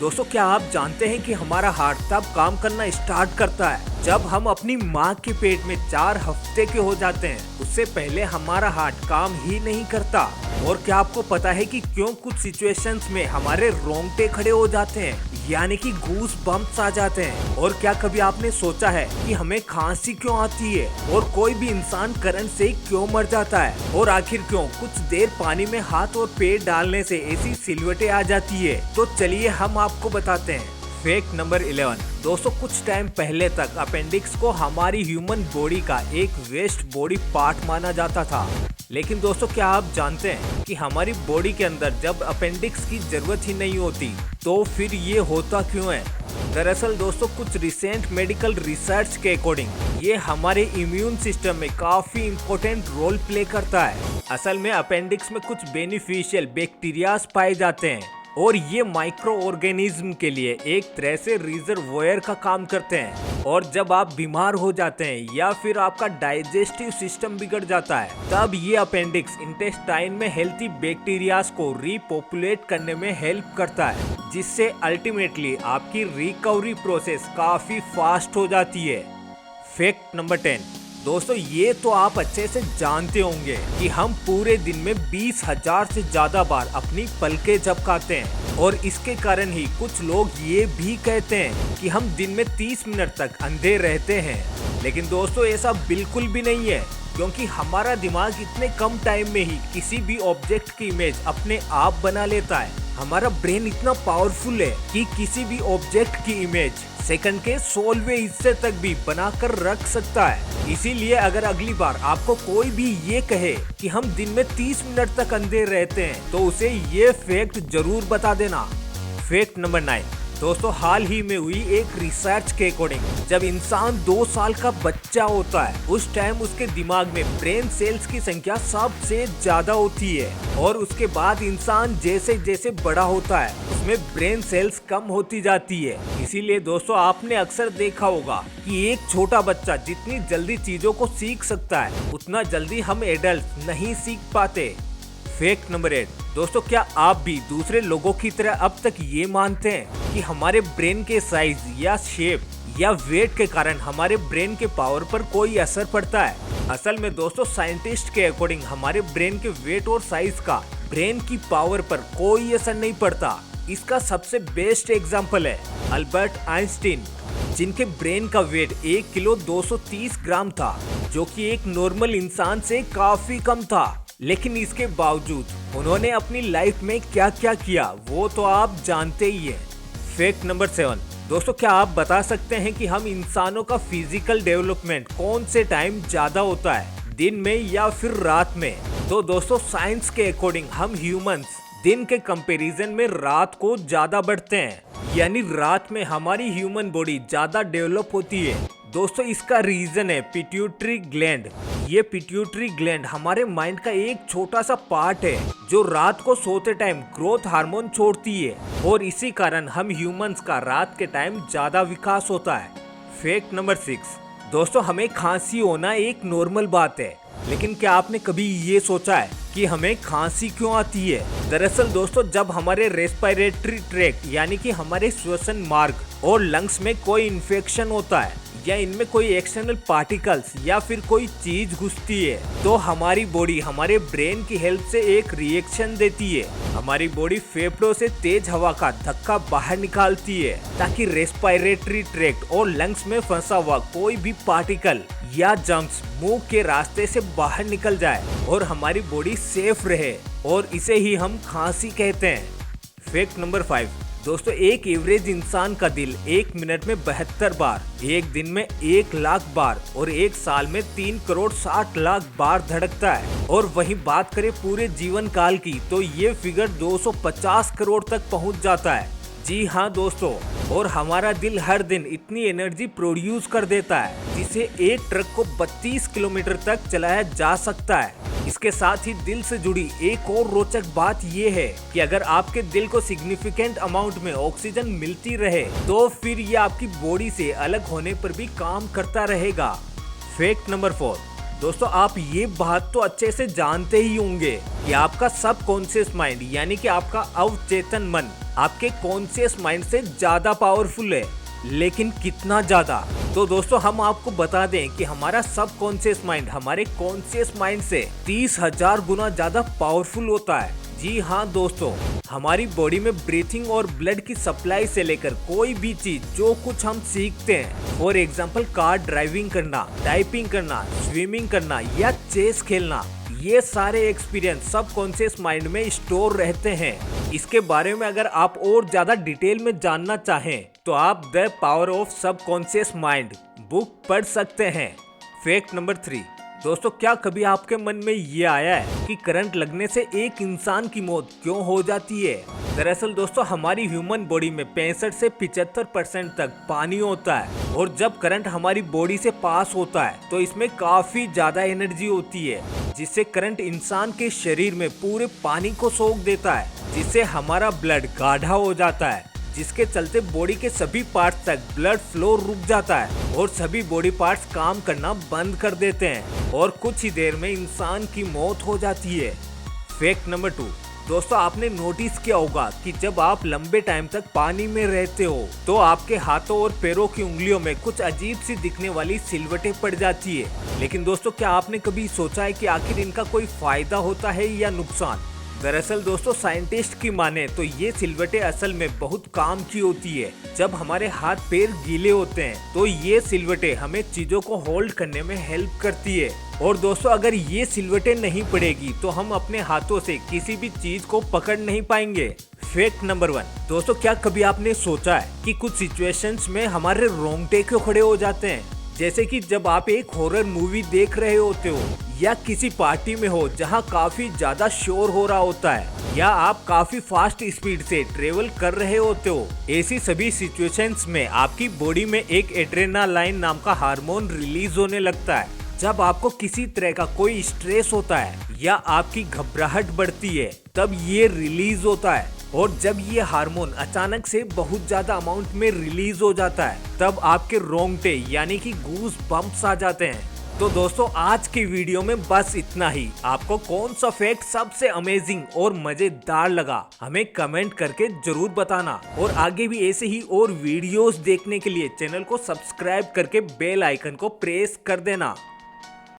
दोस्तों क्या आप जानते हैं कि हमारा हार्ट तब काम करना स्टार्ट करता है जब हम अपनी माँ के पेट में 4 हफ्ते के हो जाते हैं। उससे पहले हमारा हार्ट काम ही नहीं करता। और क्या आपको पता है कि क्यों कुछ सिचुएशंस में हमारे रोंगटे खड़े हो जाते हैं, यानी कि गूस बम्प्स आ जाते हैं। और क्या कभी आपने सोचा है कि हमें खांसी क्यों आती है, और कोई भी इंसान करंट से क्यों मर जाता है, और आखिर क्यों कुछ देर पानी में हाथ और पैर डालने से ऐसी सिलवटें आ जाती है। तो चलिए हम आपको बताते हैं। Fact number 11। दोस्तों कुछ टाइम पहले तक अपेंडिक्स को हमारी ह्यूमन बॉडी का एक वेस्ट बॉडी पार्ट माना जाता था। लेकिन दोस्तों क्या आप जानते हैं कि हमारी बॉडी के अंदर जब अपेंडिक्स की जरूरत ही नहीं होती तो फिर ये होता क्यों है? दरअसल दोस्तों कुछ रिसेंट मेडिकल रिसर्च के अकॉर्डिंग ये हमारे इम्यून सिस्टम में काफी इम्पोर्टेंट रोल प्ले करता है। असल में अपेंडिक्स में कुछ बेनिफिशियल बैक्टीरियाज पाए जाते हैं और ये माइक्रो ऑर्गेनिज्म के लिए एक तरह से रिजर्वोयर का काम करते हैं। और जब आप बीमार हो जाते हैं या फिर आपका डाइजेस्टिव सिस्टम बिगड़ जाता है, तब ये अपेंडिक्स इंटेस्टाइन में हेल्थी बैक्टीरियाज को रीपॉपुलेट करने में हेल्प करता है, जिससे अल्टीमेटली आपकी रिकवरी प्रोसेस काफी फास्ट हो जाती है। Fact number 10। दोस्तों ये तो आप अच्छे से जानते होंगे कि हम पूरे दिन में 20,000 से ज्यादा बार अपनी पलकें झपकाते हैं, और इसके कारण ही कुछ लोग ये भी कहते हैं कि हम दिन में 30 मिनट तक अंधे रहते हैं। लेकिन दोस्तों ऐसा बिल्कुल भी नहीं है, क्योंकि हमारा दिमाग इतने कम टाइम में ही किसी भी ऑब्जेक्ट की इमेज अपने आप बना लेता है। हमारा ब्रेन इतना पावरफुल है कि किसी भी ऑब्जेक्ट की इमेज सेकंड के 16वें हिस्से तक भी बनाकर रख सकता है। इसीलिए अगर अगली बार आपको कोई भी ये कहे कि हम दिन में 30 मिनट तक अंधे रहते हैं, तो उसे ये फैक्ट जरूर बता देना। Fact number 9। दोस्तों हाल ही में हुई एक रिसर्च के अकॉर्डिंग जब इंसान 2 साल का बच्चा होता है, उस टाइम उसके दिमाग में ब्रेन सेल्स की संख्या सबसे ज्यादा होती है, और उसके बाद इंसान जैसे जैसे बड़ा होता है उसमें ब्रेन सेल्स कम होती जाती है। इसीलिए दोस्तों आपने अक्सर देखा होगा कि एक छोटा बच्चा जितनी जल्दी चीजों को सीख सकता है, उतना जल्दी हम एडल्ट नहीं सीख पाते। Fact number 8। दोस्तों क्या आप भी दूसरे लोगों की तरह अब तक ये मानते हैं कि हमारे ब्रेन के साइज या शेप या वेट के कारण हमारे ब्रेन के पावर पर कोई असर पड़ता है? असल में दोस्तों साइंटिस्ट के अकॉर्डिंग हमारे ब्रेन के वेट और साइज का ब्रेन की पावर पर कोई असर नहीं पड़ता। इसका सबसे बेस्ट एग्जाम्पल है अल्बर्ट आइंस्टीन, जिनके ब्रेन का वेट 1 किलो 230 ग्राम था, जो कि एक नॉर्मल इंसान से काफी कम था। लेकिन इसके बावजूद उन्होंने अपनी लाइफ में क्या क्या किया वो तो आप जानते ही हैं। Fact number 7। दोस्तों क्या आप बता सकते हैं कि हम इंसानों का फिजिकल डेवलपमेंट कौन से टाइम ज्यादा होता है, दिन में या फिर रात में? तो दोस्तों साइंस के अकॉर्डिंग हम ह्यूमंस दिन के कंपैरिजन में रात को ज्यादा बढ़ते हैं, यानी रात में हमारी ह्यूमन बॉडी ज्यादा डेवलप होती है। दोस्तों इसका रीजन है पिट्यूटरी ग्लैंड। ये पिट्यूटरी ग्लैंड हमारे माइंड का एक छोटा सा पार्ट है जो रात को सोते टाइम ग्रोथ हार्मोन छोड़ती है, और इसी कारण हम ह्यूमंस का रात के टाइम ज्यादा विकास होता है। Fact number 6। दोस्तों हमें खांसी होना एक नॉर्मल बात है, लेकिन क्या आपने कभी ये सोचा है कि हमें खांसी क्यों आती है? दरअसल दोस्तों जब हमारे रेस्पिरेटरी ट्रैक्ट यानी कि हमारे श्वसन मार्ग और लंग्स में कोई इन्फेक्शन होता है, या इनमें कोई एक्सटर्नल पार्टिकल्स या फिर कोई चीज घुसती है, तो हमारी बॉडी हमारे ब्रेन की हेल्प से एक रिएक्शन देती है। हमारी बॉडी फेफड़ों से तेज हवा का धक्का बाहर निकालती है, ताकि रेस्पिरेटरी ट्रैक्ट और लंग्स में फंसा हुआ कोई भी पार्टिकल या जर्म्स मुंह के रास्ते से बाहर निकल जाए और हमारी बॉडी सेफ रहे, और इसे ही हम खांसी कहते हैं। Fact number 5। दोस्तों एक एवरेज इंसान का दिल 1 मिनट में 72 बार, एक दिन में 1 लाख बार और एक साल में 3 करोड़ 60 लाख बार धड़कता है। और वहीं बात करें पूरे जीवन काल की, तो ये फिगर 250 करोड़ तक पहुंच जाता है। जी हाँ दोस्तों, और हमारा दिल हर दिन इतनी एनर्जी प्रोड्यूस कर देता है जिसे एक ट्रक को 32 किलोमीटर तक चलाया जा सकता है। इसके साथ ही दिल से जुड़ी एक और रोचक बात ये है कि अगर आपके दिल को सिग्निफिकेंट अमाउंट में ऑक्सीजन मिलती रहे, तो फिर ये आपकी बॉडी से अलग होने पर भी काम करता रहेगा। Fact number 4। दोस्तों आप ये बात तो अच्छे से जानते ही होंगे कि आपका सब कॉन्शियस माइंड यानी कि आपका अवचेतन मन आपके कॉन्शियस माइंड से ज्यादा पावरफुल है। लेकिन कितना ज्यादा? तो दोस्तों हम आपको बता दें कि हमारा सब कॉन्शियस माइंड हमारे कॉन्शियस माइंड से 30,000 गुना ज्यादा पावरफुल होता है। जी हाँ दोस्तों, हमारी बॉडी में ब्रीथिंग और ब्लड की सप्लाई से लेकर कोई भी चीज जो कुछ हम सीखते हैं, फॉर एग्जाम्पल कार ड्राइविंग करना, टाइपिंग करना, स्विमिंग करना या चेस खेलना, ये सारे एक्सपीरियंस सब कॉन्शियस माइंड में स्टोर रहते हैं। इसके बारे में अगर आप और ज्यादा डिटेल में जानना चाहें तो आप द पावर ऑफ सब कॉन्शियस माइंड बुक पढ़ सकते हैं। फैक्ट नंबर 3, दोस्तों क्या कभी आपके मन में ये आया है कि करंट लगने से एक इंसान की मौत क्यों हो जाती है? दरअसल दोस्तों हमारी ह्यूमन बॉडी में 65 से 75% तक पानी होता है और जब करंट हमारी बॉडी से पास होता है तो इसमें काफी ज्यादा एनर्जी होती है, जिससे करंट इंसान के शरीर में पूरे पानी को सोख देता है, जिससे हमारा ब्लड गाढ़ा हो जाता है, जिसके चलते बॉडी के सभी पार्ट्स तक ब्लड फ्लो रुक जाता है और सभी बॉडी पार्ट्स काम करना बंद कर देते हैं और कुछ ही देर में इंसान की मौत हो जाती है। फैक्ट नंबर 2, दोस्तों आपने नोटिस किया होगा कि जब आप लंबे टाइम तक पानी में रहते हो तो आपके हाथों और पैरों की उंगलियों में कुछ अजीब सी दिखने वाली सिलवटें पड़ जाती है। लेकिन दोस्तों क्या आपने कभी सोचा है कि आखिर इनका कोई फायदा होता है या नुकसान? दरअसल दोस्तों साइंटिस्ट की माने तो ये सिलवटें असल में बहुत काम की होती है। जब हमारे हाथ पैर गीले होते हैं तो ये सिलवटें हमें चीजों को होल्ड करने में हेल्प करती है। और दोस्तों अगर ये सिलवटें नहीं पड़ेगी तो हम अपने हाथों से किसी भी चीज को पकड़ नहीं पाएंगे। फैक्ट नंबर 1, दोस्तों क्या कभी आपने सोचा है कि कुछ सिचुएशंस में हमारे रोंगटे क्यों खड़े हो जाते हैं? जैसे कि जब आप एक हॉरर मूवी देख रहे होते हो या किसी पार्टी में हो जहां काफी ज्यादा शोर हो रहा होता है या आप काफी फास्ट स्पीड से ट्रेवल कर रहे होते हो। ऐसी सभी सिचुएशंस में आपकी बॉडी में एक एड्रेनालाइन नाम का हार्मोन रिलीज होने लगता है। जब आपको किसी तरह का कोई स्ट्रेस होता है या आपकी घबराहट बढ़ती है तब ये रिलीज होता है और जब ये हार्मोन अचानक से बहुत ज्यादा अमाउंट में रिलीज हो जाता है तब आपके रोंगटे यानी कि गूज बम्प्स आ जाते हैं। तो दोस्तों आज की वीडियो में बस इतना ही। आपको कौन सा फैक्ट सबसे अमेजिंग और मजेदार लगा हमें कमेंट करके जरूर बताना और आगे भी ऐसे ही और वीडियोस देखने के लिए चैनल को सब्सक्राइब करके बेल आइकन को प्रेस कर देना।